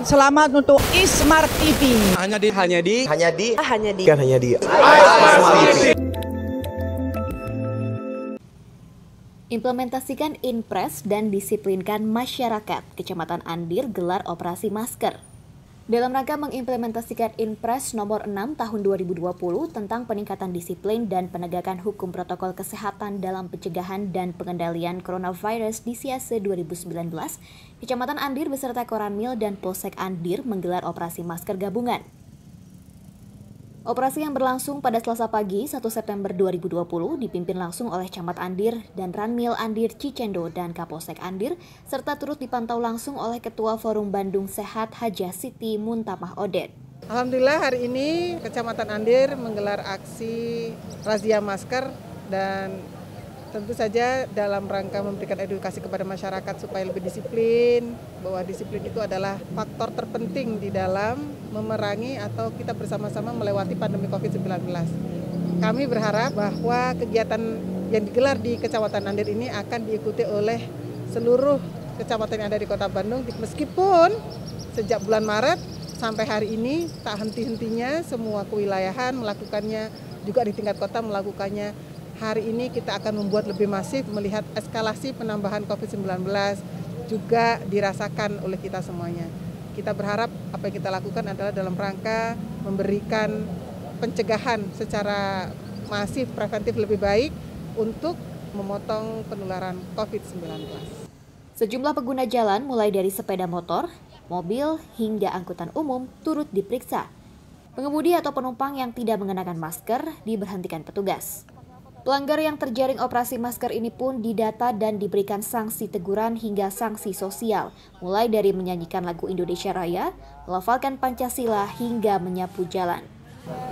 Selamat untuk Ismart TV. Hanya di Implementasikan Inpres dan disiplinkan masyarakat. Kecamatan Andir gelar operasi masker. Dalam rangka mengimplementasikan Inpres nomor 6 tahun 2020 tentang peningkatan disiplin dan penegakan hukum protokol kesehatan dalam pencegahan dan pengendalian coronavirus di Siase 2019, Kecamatan Andir beserta Koramil dan Polsek Andir menggelar operasi masker gabungan. Operasi yang berlangsung pada Selasa pagi 1 September 2020 dipimpin langsung oleh Camat Andir dan Ranmil Andir Cicendo dan Kapolsek Andir, serta turut dipantau langsung oleh Ketua Forum Bandung Sehat Hajah Siti Muntamah Odet. Alhamdulillah hari ini Kecamatan Andir menggelar aksi razia masker dan tentu saja dalam rangka memberikan edukasi kepada masyarakat supaya lebih disiplin, bahwa disiplin itu adalah faktor terpenting di dalam memerangi atau kita bersama-sama melewati pandemi COVID-19. Kami berharap bahwa kegiatan yang digelar di Kecamatan Andir ini akan diikuti oleh seluruh kecamatan yang ada di Kota Bandung, meskipun sejak bulan Maret sampai hari ini tak henti-hentinya semua kewilayahan melakukannya, juga di tingkat kota melakukannya. Hari ini kita akan membuat lebih masif melihat eskalasi penambahan COVID-19 juga dirasakan oleh kita semuanya. Kita berharap apa yang kita lakukan adalah dalam rangka memberikan pencegahan secara masif, preventif lebih baik untuk memotong penularan COVID-19. Sejumlah pengguna jalan mulai dari sepeda motor, mobil, hingga angkutan umum turut diperiksa. Pengemudi atau penumpang yang tidak mengenakan masker diberhentikan petugas. Pelanggar yang terjaring operasi masker ini pun didata dan diberikan sanksi teguran hingga sanksi sosial, mulai dari menyanyikan lagu Indonesia Raya, melafalkan Pancasila hingga menyapu jalan.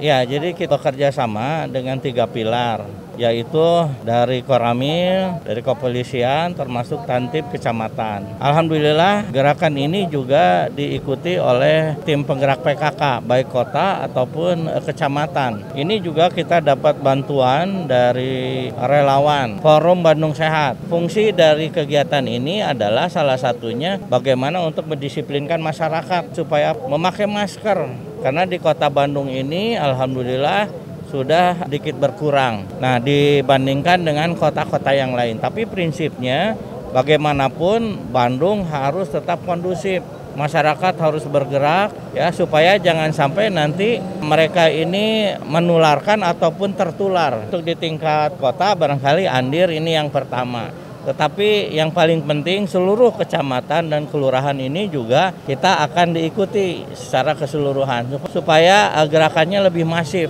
Ya, jadi kita bekerja sama dengan 3 pilar, yaitu dari Koramil, dari kepolisian, termasuk Tantib Kecamatan. Alhamdulillah gerakan ini juga diikuti oleh tim penggerak PKK, baik kota ataupun kecamatan. Ini juga kita dapat bantuan dari relawan Forum Bandung Sehat. Fungsi dari kegiatan ini adalah salah satunya bagaimana untuk mendisiplinkan masyarakat supaya memakai masker. Karena di kota Bandung ini alhamdulillah sudah sedikit berkurang. Nah, dibandingkan dengan kota-kota yang lain. Tapi prinsipnya bagaimanapun Bandung harus tetap kondusif. Masyarakat harus bergerak ya supaya jangan sampai nanti mereka ini menularkan ataupun tertular. Untuk di tingkat kota barangkali Andir ini yang pertama. Tetapi yang paling penting seluruh kecamatan dan kelurahan ini juga kita akan diikuti secara keseluruhan supaya gerakannya lebih masif.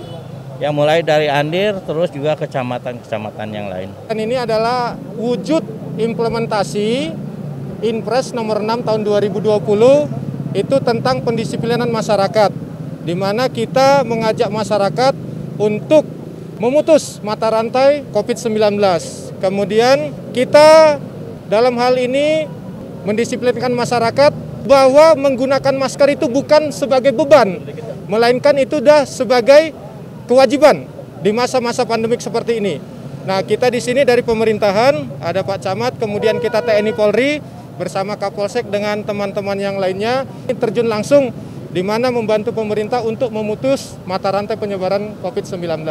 Yang mulai dari Andir terus juga kecamatan-kecamatan yang lain. Dan ini adalah wujud implementasi Inpres nomor 6 tahun 2020 itu tentang pendisiplinan masyarakat, di mana kita mengajak masyarakat untuk memutus mata rantai COVID-19. Kemudian kita dalam hal ini mendisiplinkan masyarakat bahwa menggunakan masker itu bukan sebagai beban, melainkan itu sudah sebagai kewajiban di masa-masa pandemik seperti ini. Nah, kita di sini dari pemerintahan, ada Pak Camat, kemudian kita TNI Polri bersama Kapolsek dengan teman-teman yang lainnya terjun langsung di mana membantu pemerintah untuk memutus mata rantai penyebaran COVID-19.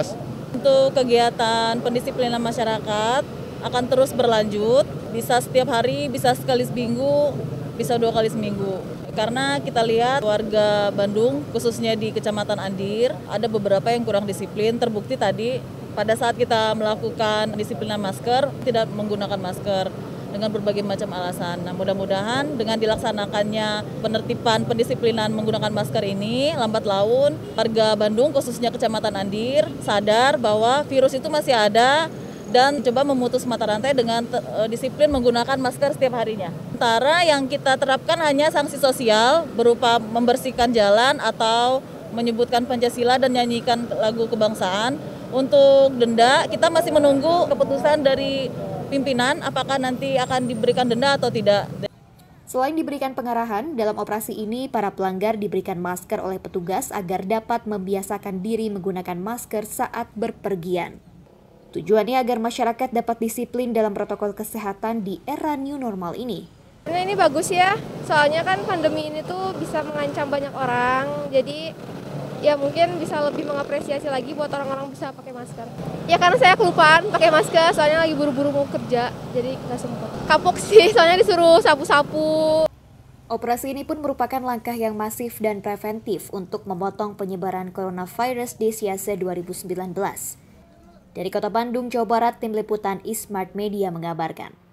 Untuk kegiatan pendisiplinan masyarakat akan terus berlanjut, bisa setiap hari, bisa sekali seminggu, bisa 2 kali seminggu. Karena kita lihat warga Bandung, khususnya di Kecamatan Andir, ada beberapa yang kurang disiplin. Terbukti tadi pada saat kita melakukan disiplinan masker, tidak menggunakan masker dengan berbagai macam alasan. Nah, mudah-mudahan dengan dilaksanakannya penertiban pendisiplinan menggunakan masker ini, lambat laun warga Bandung, khususnya Kecamatan Andir, sadar bahwa virus itu masih ada, dan coba memutus mata rantai dengan disiplin menggunakan masker setiap harinya. Sementara yang kita terapkan hanya sanksi sosial berupa membersihkan jalan atau menyebutkan Pancasila dan nyanyikan lagu kebangsaan. Untuk denda, kita masih menunggu keputusan dari pimpinan apakah nanti akan diberikan denda atau tidak. Selain diberikan pengarahan, dalam operasi ini para pelanggar diberikan masker oleh petugas agar dapat membiasakan diri menggunakan masker saat berpergian. Tujuannya agar masyarakat dapat disiplin dalam protokol kesehatan di era new normal ini. Nah, ini bagus ya, soalnya kan pandemi ini tuh bisa mengancam banyak orang, jadi ya mungkin bisa lebih mengapresiasi lagi buat orang-orang bisa pakai masker. Ya karena saya kelupaan pakai masker, soalnya lagi buru-buru mau kerja, jadi nggak sempat. Kapok sih, soalnya disuruh sapu-sapu. Operasi ini pun merupakan langkah yang masif dan preventif untuk memotong penyebaran coronavirus di Siase 2019. Dari Kota Bandung, Jawa Barat, Tim Liputan eSmart Media mengabarkan.